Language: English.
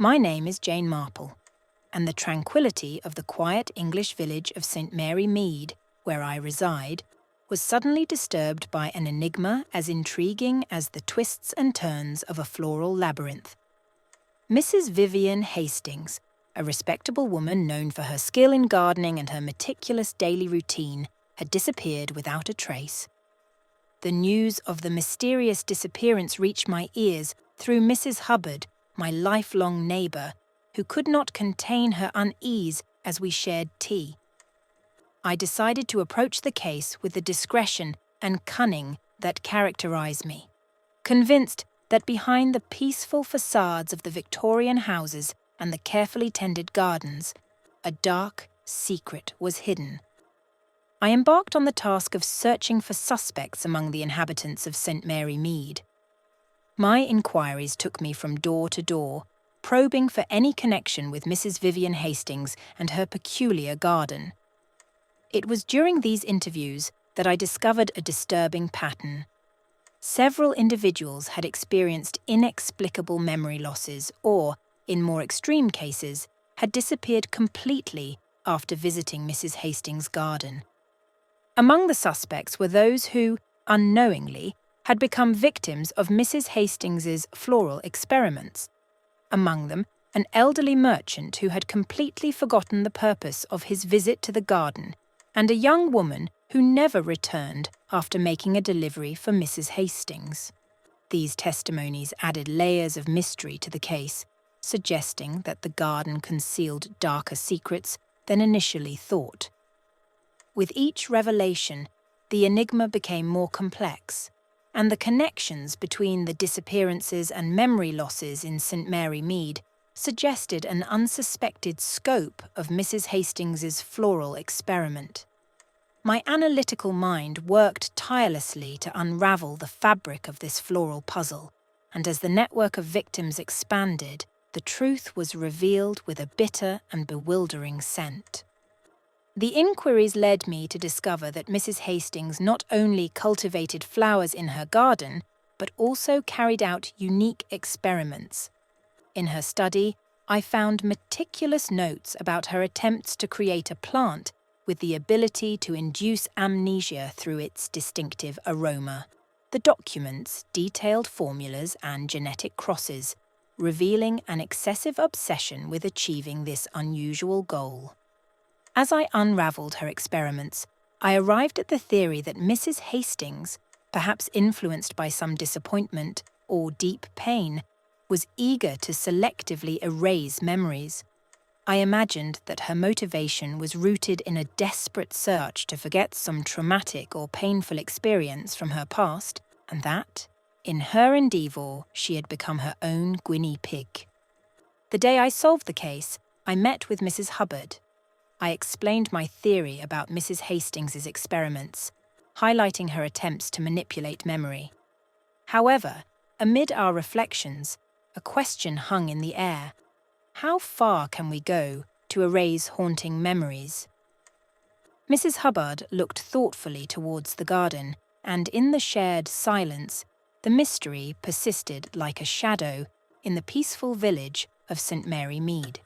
My name is Jane Marple, and the tranquility of the quiet English village of St. Mary Mead, where I reside, was suddenly disturbed by an enigma as intriguing as the twists and turns of a floral labyrinth. Mrs. Vivian Hastings, a respectable woman known for her skill in gardening and her meticulous daily routine, had disappeared without a trace. The news of the mysterious disappearance reached my ears through Mrs. Hubbard, my lifelong neighbour, who could not contain her unease as we shared tea. I decided to approach the case with the discretion and cunning that characterise me, convinced that behind the peaceful facades of the Victorian houses and the carefully tended gardens, a dark secret was hidden. I embarked on the task of searching for suspects among the inhabitants of St. Mary Mead. My inquiries took me from door to door, probing for any connection with Mrs. Vivian Hastings and her peculiar garden. It was during these interviews that I discovered a disturbing pattern. Several individuals had experienced inexplicable memory losses or, in more extreme cases, had disappeared completely after visiting Mrs. Hastings' garden. Among the suspects were those who, unknowingly, had become victims of Mrs. Hastings's floral experiments. Among them, an elderly merchant who had completely forgotten the purpose of his visit to the garden, and a young woman who never returned after making a delivery for Mrs. Hastings. These testimonies added layers of mystery to the case, suggesting that the garden concealed darker secrets than initially thought. With each revelation, the enigma became more complex, and the connections between the disappearances and memory losses in St. Mary Mead suggested an unsuspected scope of Mrs. Hastings's floral experiment. My analytical mind worked tirelessly to unravel the fabric of this floral puzzle, and as the network of victims expanded, the truth was revealed with a bitter and bewildering scent. The inquiries led me to discover that Mrs. Hastings not only cultivated flowers in her garden, but also carried out unique experiments. In her study, I found meticulous notes about her attempts to create a plant with the ability to induce amnesia through its distinctive aroma. The documents detailed formulas and genetic crosses, revealing an excessive obsession with achieving this unusual goal. As I unravelled her experiments, I arrived at the theory that Mrs. Hastings, perhaps influenced by some disappointment or deep pain, was eager to selectively erase memories. I imagined that her motivation was rooted in a desperate search to forget some traumatic or painful experience from her past, and that, in her endeavour, she had become her own guinea pig. The day I solved the case, I met with Mrs. Hubbard. I explained my theory about Mrs. Hastings's experiments, highlighting her attempts to manipulate memory. However, amid our reflections, a question hung in the air. How far can we go to erase haunting memories? Mrs. Hubbard looked thoughtfully towards the garden, and in the shared silence, the mystery persisted like a shadow in the peaceful village of St. Mary Mead.